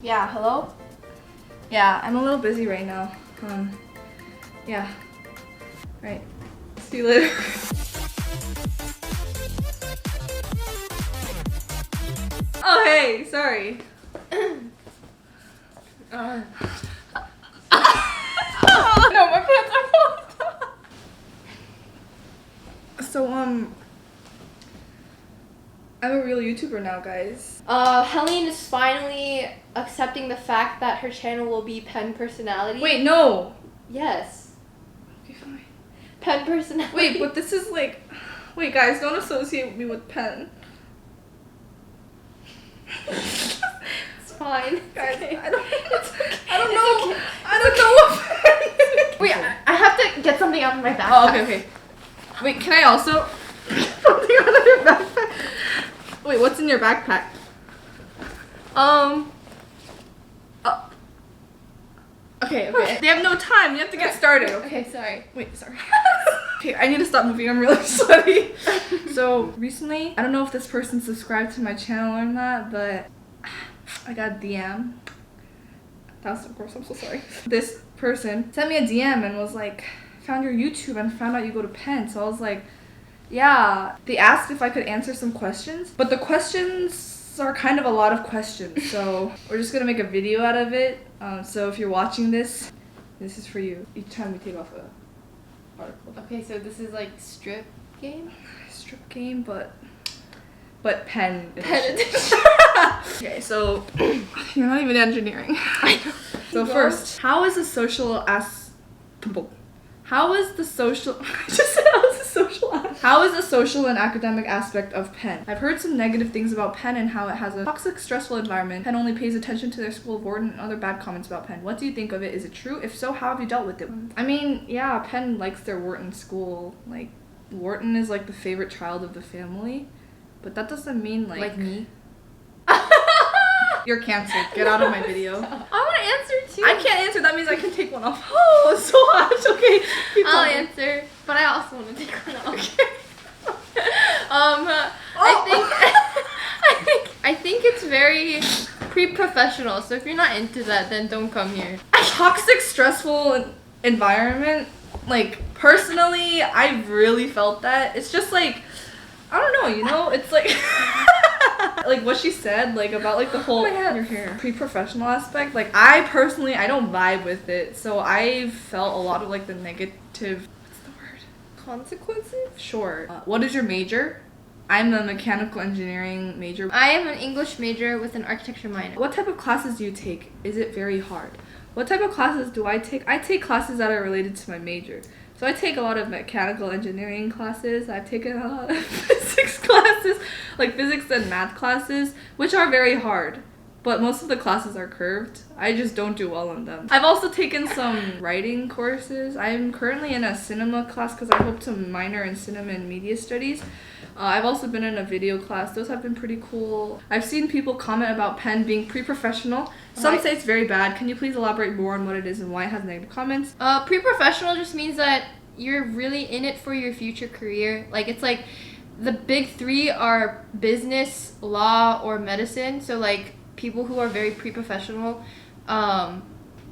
Yeah, hello? Yeah, I'm a little busy right now. Yeah. Right. See you later. Oh, hey, sorry. No, my pants are falling. So, I'm a real YouTuber now, guys. Helene is finally accepting the fact that her channel will be Penn personality. Wait, no. Yes. Okay, fine. Penn personality. Wait, but this is like... Wait, guys, don't associate me with Penn. It's fine. Guys, Okay. I don't Okay. know. Okay. I don't know what Penn is. Wait, I have to get something out of my backpack. Oh, okay. Wait, can I also... something out of your backpack? Wait, what's in your backpack? Okay. They have no time. You have to get started, okay? Okay, sorry. Wait, sorry. Okay, I need to stop moving. I'm really sweaty. So, recently, I don't know if this person subscribed to my channel or not, but I got a DM. That was so gross. I'm so sorry. This person sent me a DM and was like, found your YouTube and found out you go to Penn. So I was like, yeah. They asked if I could answer some questions, but the questions are kind of a lot of questions. So we're just gonna make a video out of it. So if you're watching this, this is for you. Each time we take off a article. Okay, so this is like strip game? Strip game, but Penn edition. Penn edition. Okay, so you're not even engineering. I know. So first, how is the social I just said how is the social and academic aspect of Penn? I've heard some negative things about Penn and how it has a toxic, stressful environment. Penn only pays attention to their school warden and other bad comments about Penn. What do you think of it? Is it true? If so, how have you dealt with it? I mean, yeah, Penn likes their Wharton school. Like, Wharton is like the favorite child of the family, but that doesn't mean like me? You're canceled. Get out of my video. I want to answer too. I can't answer. That means I can take one off. Oh, it's so hot. Okay. Keep I'll talking. answer, but I also want to take one off. Okay. I think it's very pre-professional. So if you're not into that, then don't come here. Toxic, stressful environment. Like, personally, I've really felt that. It's just like, I don't know, you know? It's like... like what she said, like about like the whole your hair pre-professional aspect, like I personally I don't vibe with it, so I felt a lot of like the negative, what's the word, consequences. Sure. What is your major? I'm a mechanical engineering major. I am an English major with an architecture minor. What type of classes do you take? Is it very hard? What type of classes do I take? I take classes that are related to my major. So I take a lot of mechanical engineering classes. I've taken a lot of physics classes, like physics and math classes, which are very hard. But most of the classes are curved. I just don't do well in them. I've also taken some writing courses. I'm currently in a cinema class because I hope to minor in cinema and media studies. I've also been in a video class. Those have been pretty cool. I've seen people comment about Penn being pre-professional. Some say it's very bad. Can you please elaborate more on what it is and why it has negative comments? Pre-professional just means that you're really in it for your future career. Like, it's like the big three are business, law, or medicine. So like people who are very pre-professional in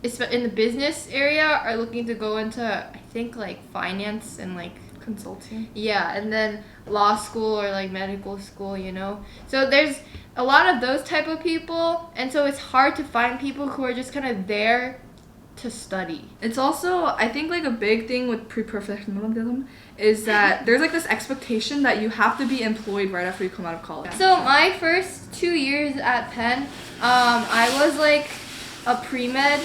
the business area are looking to go into, I think, like finance and like consulting. Yeah, and then law school or like medical school, you know. So there's a lot of those type of people, and so it's hard to find people who are just kind of there to study. It's also, I think, like a big thing with pre-professionalism is that there's like this expectation that you have to be employed right after you come out of college. So my first 2 years at Penn, I was like a pre-med,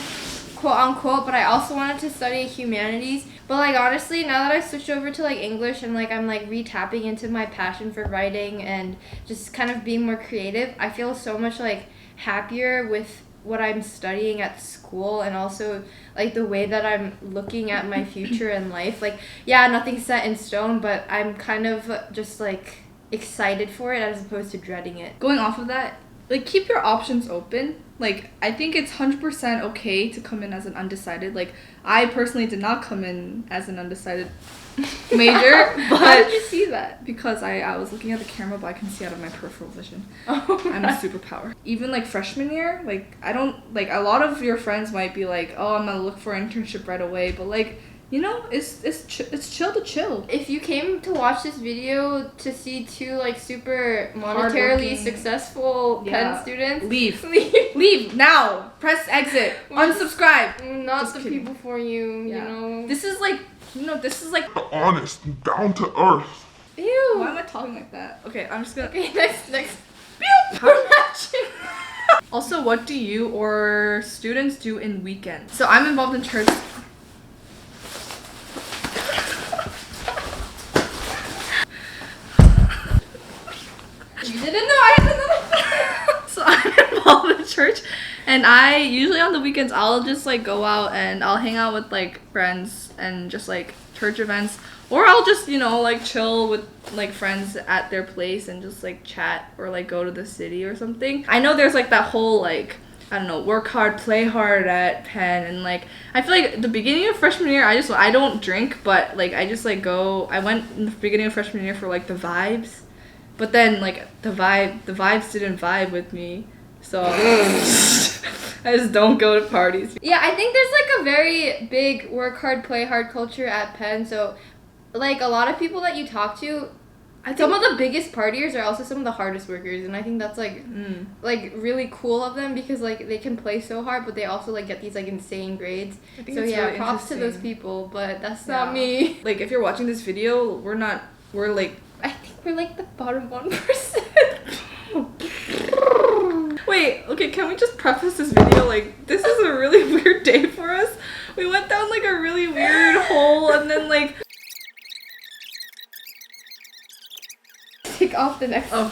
quote unquote, but I also wanted to study humanities. But like honestly, now that I switched over to like English and like I'm like re-tapping into my passion for writing and just kind of being more creative, I feel so much like happier with what I'm studying at school, and also like the way that I'm looking at my future in life. Like, yeah, nothing's set in stone, but I'm kind of just like excited for it as opposed to dreading it. Going off of that, like keep your options open. Like I think it's 100% okay to come in as an undecided. Like I personally did not come in as an undecided major, but how did you see that? Because I was looking at the camera, but I can see out of my peripheral vision. Oh, I'm a superpower. Even like freshman year, like I don't like, a lot of your friends might be like, oh, I'm gonna look for an internship right away, but like, you know, it's chill to chill. If you came to watch this video to see two like super monetarily Hardworking. Successful Penn students, Leave. Leave now. Press exit. Unsubscribe. Not Just the kidding. people for you. Yeah. You know. This is like, you know, this is like. Honest, down to earth. Ew. Why am I talking like that? Okay, I'm just gonna. Okay, next. We're matching. Also, what do you or students do in weekends? So I'm involved in church. You didn't know I had another. So I'm involved in church, and I usually on the weekends I'll just like go out and I'll hang out with like friends and just like church events, or I'll just, you know, like chill with like friends at their place and just like chat or like go to the city or something. I know there's like that whole like, I don't know, work hard, play hard at Penn, and like I feel like the beginning of freshman year I don't drink, but like I just like go. I went in the beginning of freshman year for like the vibes. But then, like, the vibes didn't vibe with me, so I just don't go to parties. Yeah, I think there's like a very big work hard, play hard culture at Penn. So, like a lot of people that you talk to, some of the biggest partiers are also some of the hardest workers, and I think that's like really cool of them because like they can play so hard, but they also like get these like insane grades. So yeah, really props to those people, but that's not me. Like if you're watching this video, we're like. I think we're like the bottom 1%. Wait, okay, can we just preface this video like this is a really weird day for us? We went down like a really weird hole and then like Take off the next. oh.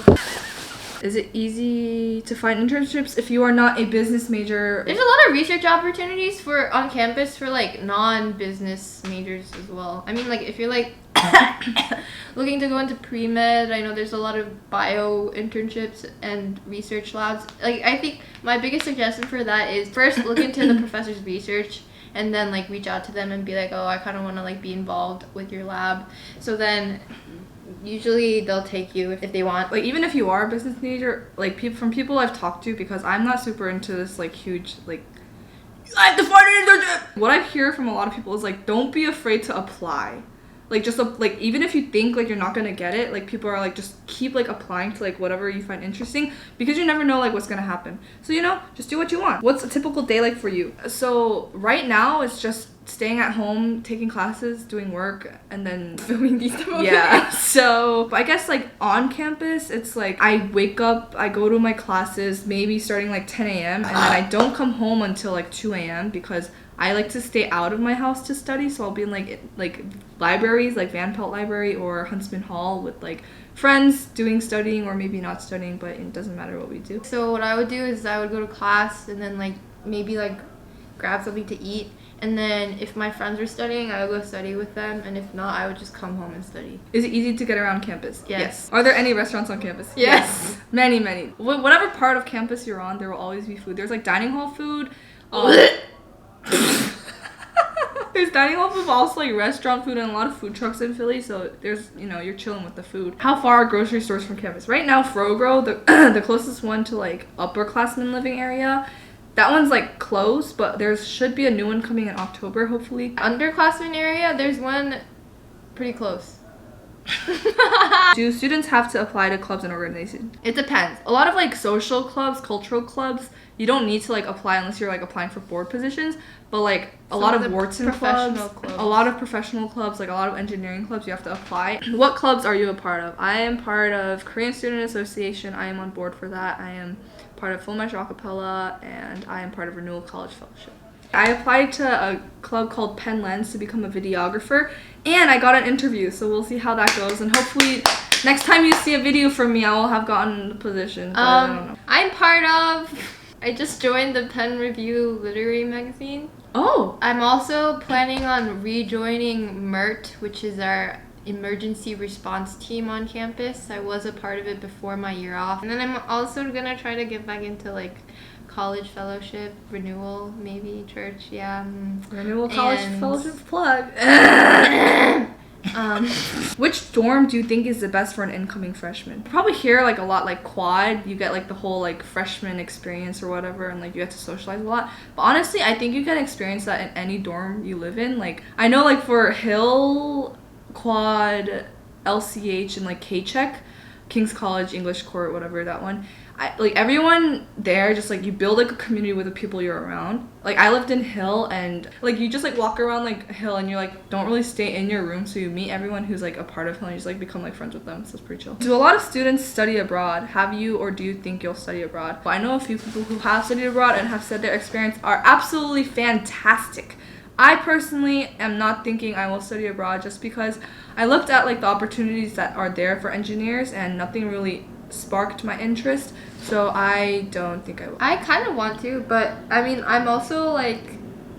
Is it easy to find internships if you are not a business major? There's a lot of research opportunities for on campus for like non-business majors as well. I mean, like if you're like looking to go into pre-med, I know there's a lot of bio internships and research labs. Like I think my biggest suggestion for that is first look into the professor's research and then like reach out to them and be like, oh, I kind of want to like be involved with your lab. So then usually they'll take you if they want. Like even if you are a business major, like people I've talked to, because I'm not super into this like huge like I have to find an internship. What I hear from a lot of people is like, don't be afraid to apply. Like just like even if you think like you're not gonna get it, like people are like just keep like applying to like whatever you find interesting, because you never know like what's gonna happen. So you know, just do what you want. What's a typical day like for you? So right now it's just staying at home, taking classes, doing work, and then Filming these stuff. yeah. So I guess like on campus, it's like I wake up, I go to my classes, maybe starting like 10 a.m. and then I don't come home until like 2 a.m. because I like to stay out of my house to study. So I'll be in like libraries, like Van Pelt Library or Huntsman Hall with like friends doing studying or maybe not studying, but it doesn't matter what we do. So what I would do is I would go to class and then like maybe like grab something to eat. And then if my friends were studying, I would go study with them. And if not, I would just come home and study. Is it easy to get around campus? Yes. Are there any restaurants on campus? Yes. Many. Whatever part of campus you're on, there will always be food. There's like dining hall food. There's dining hall food, but also like restaurant food and a lot of food trucks in Philly. So there's, you know, you're chilling with the food. How far are grocery stores from campus? Right now, Frogro, the closest one to like upperclassmen living area, that one's like closed, but there should be a new one coming in October, hopefully. Underclassmen area, there's one pretty close. Do students have to apply to clubs and organizations? It depends. A lot of like social clubs, cultural clubs, you don't need to like apply unless you're like applying for board positions. But like a lot of Wharton clubs, a lot of professional clubs, like a lot of engineering clubs, you have to apply. What clubs are you a part of? I am part of Korean Student Association. I am on board for that. I am part of Full Measure Acapella, and I am part of Renewal College Fellowship. I applied to a club called Penn to become a videographer, and I got an interview, so we'll see how that goes. And hopefully next time you see a video from me, I will have gotten the position. But I don't know. I'm part of... I just joined the Penn Review Literary Magazine. Oh! I'm also planning on rejoining MERT, which is our emergency response team on campus. I was a part of it before my year off. And then I'm also gonna try to get back into like college fellowship, renewal, maybe, church, yeah. Renewal college And- fellowship plug. Which dorm do you think is the best for an incoming freshman? You probably hear like a lot like quad. You get like the whole like freshman experience or whatever, and like you get to socialize a lot. But honestly, I think you can experience that in any dorm you live in. Like I know like for Hill, Quad, LCH, and like K-Check, King's College, English Court, whatever, that one. Like everyone there, just like you build like a community with the people you're around. Like I lived in Hill, and like you just like walk around like Hill, and you're like don't really stay in your room, so you meet everyone who's like a part of Hill, and you just like become like friends with them. So it's pretty chill. Do a lot of students study abroad? Have you, or do you think you'll study abroad? Well, I know a few people who have studied abroad and have said their experience are absolutely fantastic. I personally am not thinking I will study abroad just because I looked at like the opportunities that are there for engineers, and nothing really sparked my interest, so I don't think I will. I kind of want to, but I mean, I'm also like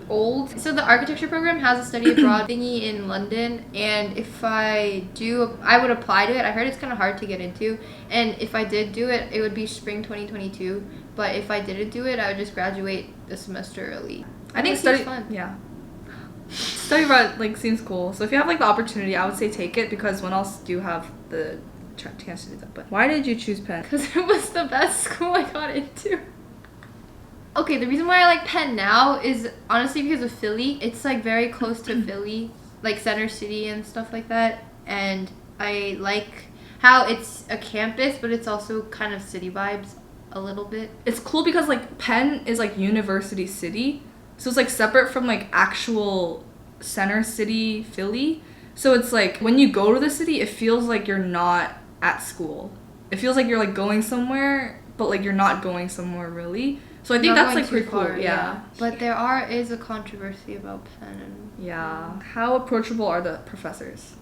old. So the architecture program has a study abroad thingy in London, and if I do, I would apply to it. I heard it's kind of hard to get into, and if I did do it, it would be spring 2022. But if I didn't do it, I would just graduate a semester early. I think It study seems fun. Yeah. Study abroad like seems cool. So if you have like the opportunity, I would say take it, because when else do you have the chance to do that? But why did you choose Penn? Because it was the best school I got into. Okay, the reason why I like Penn now is honestly because of Philly. It's like very close to Philly, like Center City and stuff like that. And I like how it's a campus, but it's also kind of city vibes a little bit. It's cool because like Penn is like University City, so it's like separate from like actual Center City, Philly. So it's like when you go to the city, it feels like you're not at school. It feels like you're like going somewhere, but like you're not going somewhere really. So I think Not that's going like pretty too cool. far, Yeah. But there is a controversy about Penn, and Yeah. How approachable are the professors?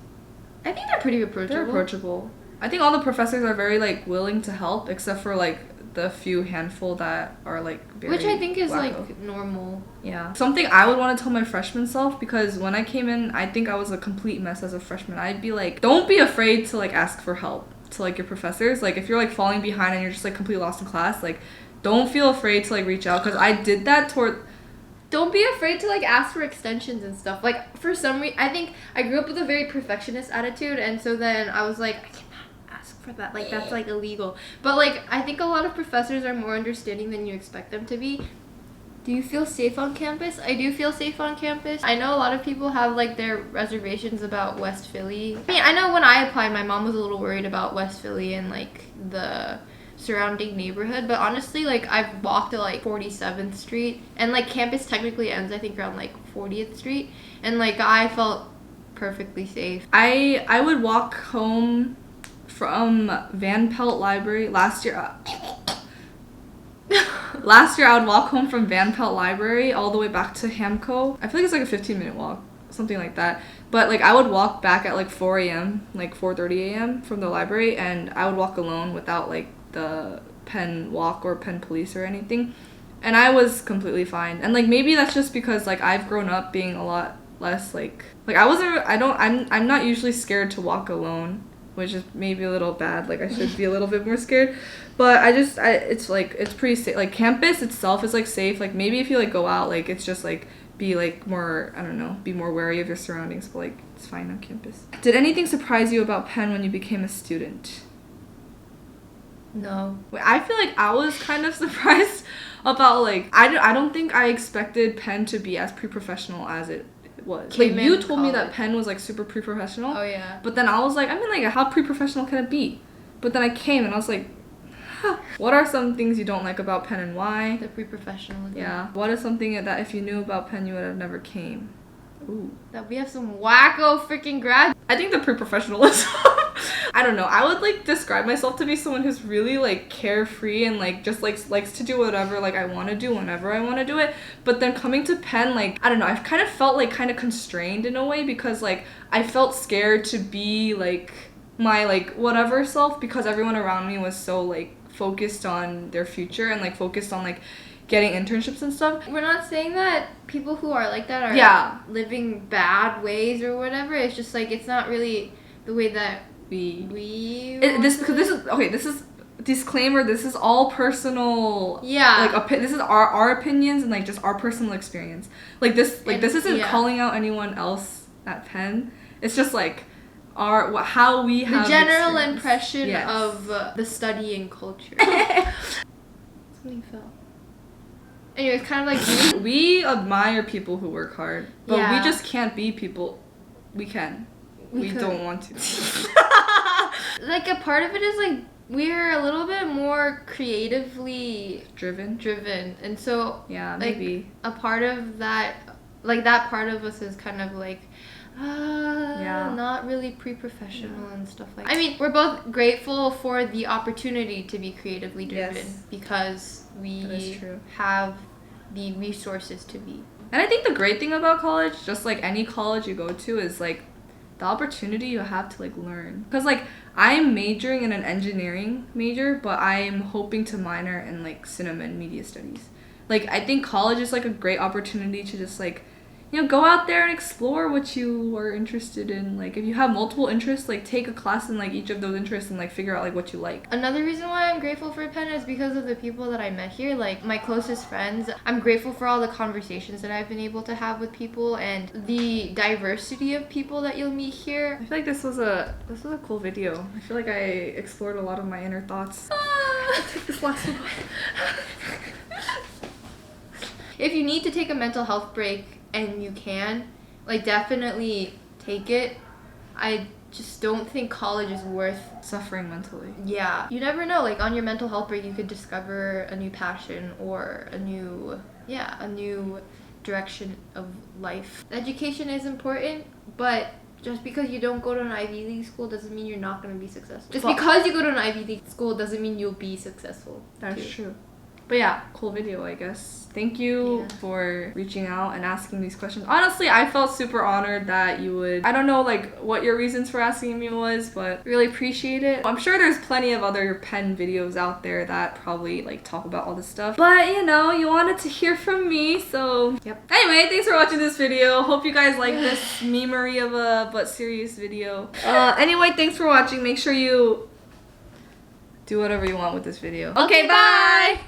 I think they're pretty approachable. They're approachable. I think all the professors are very like willing to help, except for like the few handful that are like very Which I think is wacko. like normal. Yeah. Something I would want to tell my freshman self, because when I came in, I think I was a complete mess as a freshman. I'd be like, don't be afraid to like ask for help to like your professors. Like if you're like falling behind and you're just like completely lost in class, like don't feel afraid to like reach out, because I did that toward. Don't be afraid to like ask for extensions and stuff. Like for some reason, I think I grew up with a very perfectionist attitude, and so then I was like, I cannot ask for that. Like that's like illegal. But like I think a lot of professors are more understanding than you expect them to be. Do you feel safe on campus? I do feel safe on campus. I know a lot of people have like their reservations about West Philly. I mean, I know when I applied, my mom was a little worried about West Philly and like the surrounding neighborhood, but honestly, like I've walked to like 47th Street, and like campus technically ends I think around like 40th Street, and like I felt perfectly safe. I would walk home from Van Pelt Library last year. Last year I would walk home from Van Pelt Library all the way back to Hamco. I feel like it's like a 15-minute walk, something like that. But like I would walk back at like 4 a.m., like 4:30 a.m. from the library, and I would walk alone without like the Penn walk or Penn police or anything, and I was completely fine. And like maybe that's just because like I've grown up being a lot less like I'm not usually scared to walk alone, which is maybe a little bad. Like I should be a little bit more scared, but it's like it's pretty safe. Like campus itself is like safe. Like maybe if you like go out, like it's just like be like more, I don't know, be more wary of your surroundings, but like it's fine on campus. Did anything surprise you about Penn when you became a student? No. I feel like I was kind of surprised about like I don't think I expected Penn to be as pre-professional as it was. Came like you in told me that college. Penn was like super pre-professional. Oh yeah. But then I was like, I mean like how pre-professional can it be? But then I came and I was like, huh. What are some things you don't like about Penn and why? The pre-professional. Yeah. What is something that if you knew about Penn you would have never came? Ooh. That we have some wacko freaking grad. I think the pre-professionalism. I don't know. I would like describe myself to be someone who's really like carefree and like just like likes to do whatever like I want to do whenever I want to do it. But then coming to Penn, like I don't know, I've kind of felt like kind of constrained in a way, because like I felt scared to be like my like whatever self, because everyone around me was so like focused on their future and like focused on like getting internships and stuff. We're not saying that people who are like that are Yeah. living bad ways or whatever. It's just like it's not really the way that this is disclaimer, this is all personal. Yeah. Like this is our opinions and like just our personal experience. Like this isn't calling out anyone else at Penn. It's just like how we have the general experience. impression of the studying culture. Something fell. Anyway, it's kind of like we admire people who work hard, but Yeah. we just can't be people. We can. We don't want to. like a part of it is like we're a little bit more creatively driven, and so yeah, like, maybe a part of that, like that part of us is kind of like not really pre-professional and stuff like that. I mean, we're both grateful for the opportunity to be creatively driven because we have the resources to be. And I think the great thing about college, just like any college you go to, is like the opportunity you have to like learn. Because like I'm majoring in an engineering major, but I'm hoping to minor in like cinema and media studies. Like I think college is like a great opportunity to just like, you know, go out there and explore what you are interested in. Like if you have multiple interests, like take a class in like each of those interests and like figure out like what you like. Another reason why I'm grateful for Penn is because of the people that I met here, like my closest friends. I'm grateful for all the conversations that I've been able to have with people and the diversity of people that you'll meet here. I feel like this was a cool video. I feel like I explored a lot of my inner thoughts. Take this last one. If you need to take a mental health break and you can, like, definitely take it. I just don't think college is worth suffering mentally. Yeah. You never know, like on your mental health break you could discover a new passion or a new direction of life. Education is important, but just because you don't go to an Ivy League school doesn't mean you're not going to be successful. Just because you go to an Ivy League school doesn't mean you'll be successful. That's true. But yeah, cool video, I guess. Thank you for reaching out and asking these questions. Honestly, I felt super honored that you would. I don't know like what your reasons for asking me was, but really appreciate it. I'm sure there's plenty of other Penn videos out there that probably like talk about all this stuff. But you know, you wanted to hear from me, so yep. Anyway, thanks for watching this video. Hope you guys like this memery of a but serious video. Anyway, thanks for watching. Make sure you do whatever you want with this video. Okay, bye!